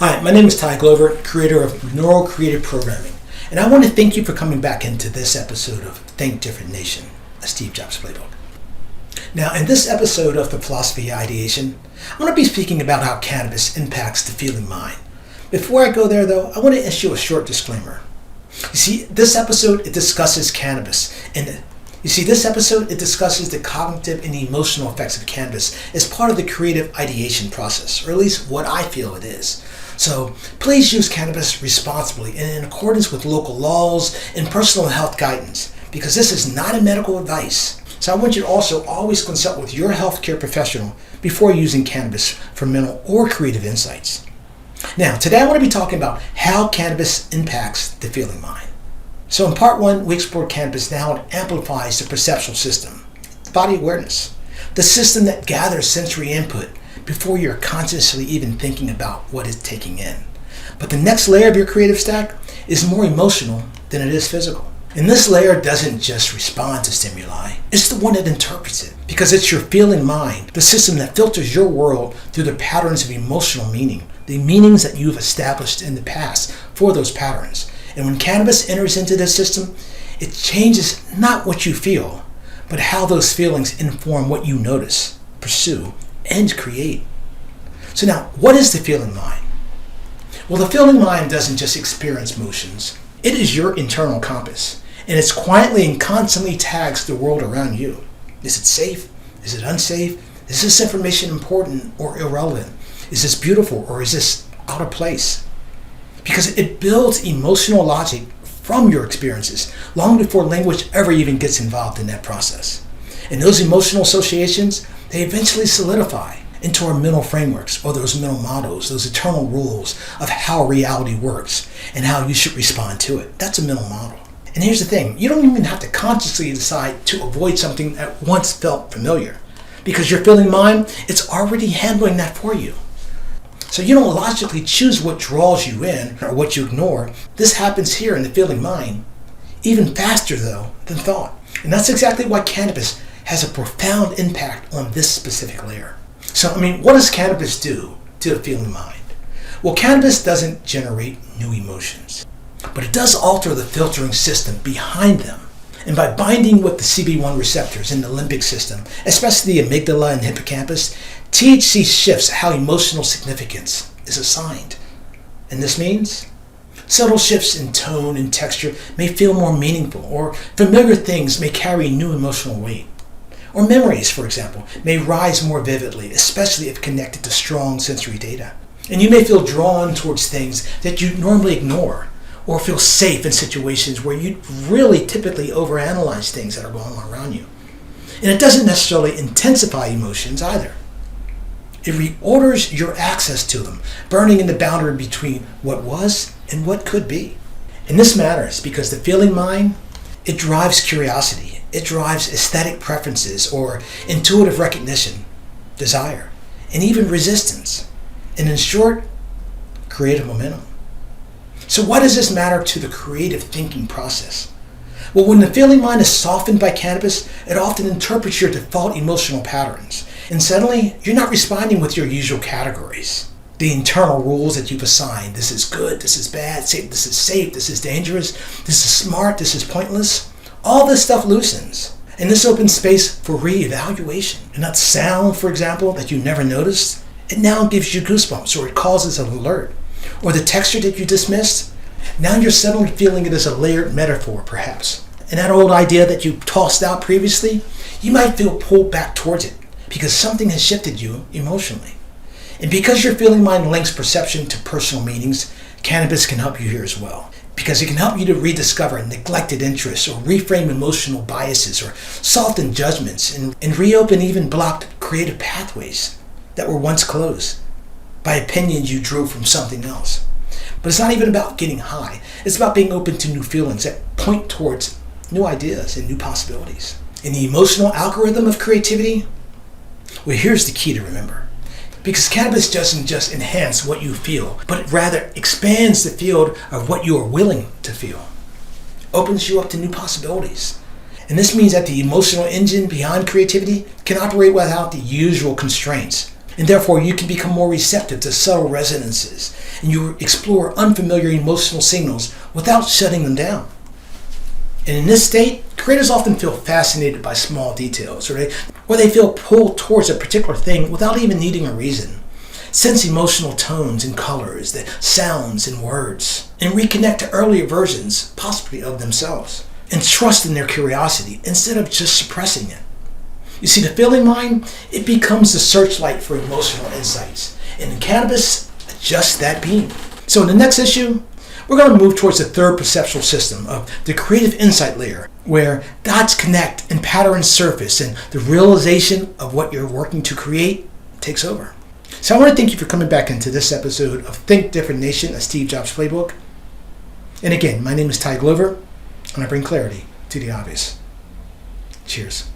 Hi, my name is Tye Glover, creator of Neuro Creative Programming, and I want to thank you for coming back into this episode of Think Different Nation, a Steve Jobs playbook. Now, in this episode of the philosophy of ideation, I'm going to be speaking about how cannabis impacts the feeling mind. Before I go there, though, I want to issue a short disclaimer. You see, this episode, it discusses cannabis, and it discusses the cognitive and emotional effects of cannabis as part of the creative ideation process, or at least what I feel it is. So please use cannabis responsibly and in accordance with local laws and personal health guidance, because this is not a medical advice. So I want you to also always consult with your healthcare professional before using cannabis for mental or creative insights. Now, today I want to be talking about how cannabis impacts the feeling mind. So in part one, we explored cannabis and how it amplifies the perceptual system, body awareness, the system that gathers sensory input before you're consciously even thinking about what it's taking in. But the next layer of your creative stack is more emotional than it is physical. And this layer doesn't just respond to stimuli, it's the one that interprets it, because it's your feeling mind, the system that filters your world through the patterns of emotional meaning, the meanings that you've established in the past for those patterns. And when cannabis enters into this system, it changes not what you feel, but how those feelings inform what you notice, pursue, and create. So now, what is the feeling mind? Well, the feeling mind doesn't just experience motions. It is your internal compass, and it quietly and constantly tags the world around you. Is it safe? Is it unsafe? Is this information important or irrelevant? Is this beautiful or is this out of place? Because it builds emotional logic from your experiences long before language ever even gets involved in that process. And those emotional associations, they eventually solidify into our mental frameworks, or those mental models, those eternal rules of how reality works and how you should respond to it. That's a mental model. And here's the thing, you don't even have to consciously decide to avoid something that once felt familiar, because your feeling mind, it's already handling that for you. So you don't logically choose what draws you in or what you ignore. This happens here in the feeling mind, even faster though than thought. And that's exactly why cannabis has a profound impact on this specific layer. So, what does cannabis do to the feeling mind? Well, cannabis doesn't generate new emotions, but it does alter the filtering system behind them. And by binding with the CB1 receptors in the limbic system, especially the amygdala and hippocampus, THC shifts how emotional significance is assigned. And this means subtle shifts in tone and texture may feel more meaningful, or familiar things may carry new emotional weight. Or memories, for example, may rise more vividly, especially if connected to strong sensory data. And you may feel drawn towards things that you normally ignore, or feel safe in situations where you really typically overanalyze things that are going on around you. And it doesn't necessarily intensify emotions either. It reorders your access to them, burning in the boundary between what was and what could be. And this matters because the feeling mind, it drives curiosity. It drives aesthetic preferences or intuitive recognition, desire, and even resistance. And in short, creative momentum. So why does this matter to the creative thinking process? Well, when the feeling mind is softened by cannabis, it often interprets your default emotional patterns. And suddenly, you're not responding with your usual categories. The internal rules that you've assigned, this is good, this is bad, this is safe, this is dangerous, this is smart, this is pointless. All this stuff loosens. And this opens space for re-evaluation. And that sound, for example, that you never noticed, it now gives you goosebumps, or it causes an alert. Or the texture that you dismissed, now you're suddenly feeling it as a layered metaphor, perhaps. And that old idea that you tossed out previously, you might feel pulled back towards it because something has shifted you emotionally. And because your feeling mind links perception to personal meanings, cannabis can help you here as well. Because it can help you to rediscover neglected interests, or reframe emotional biases, or soften judgments, and reopen even blocked creative pathways that were once closed by opinions you drew from something else. But it's not even about getting high. It's about being open to new feelings that point towards new ideas and new possibilities. In the emotional algorithm of creativity, well, here's the key to remember. Because cannabis doesn't just enhance what you feel, but it rather expands the field of what you are willing to feel. Opens you up to new possibilities. And this means that the emotional engine behind creativity can operate without the usual constraints And therefore, you can become more receptive to subtle resonances, and you explore unfamiliar emotional signals without shutting them down. And in this state, creators often feel fascinated by small details, or they feel pulled towards a particular thing without even needing a reason. Sense emotional tones and colors, the sounds and words, and reconnect to earlier versions, possibly of themselves, and trust in their curiosity instead of just suppressing it. You see, the feeling mind, it becomes the searchlight for emotional insights, and in cannabis, just that beam. So in the next issue, we're going to move towards the third perceptual system of the creative insight layer, where dots connect and patterns surface, and the realization of what you're working to create takes over. So I want to thank you for coming back into this episode of Think Different Nation, a Steve Jobs Playbook. And again, my name is Tye Glover, and I bring clarity to the obvious. Cheers.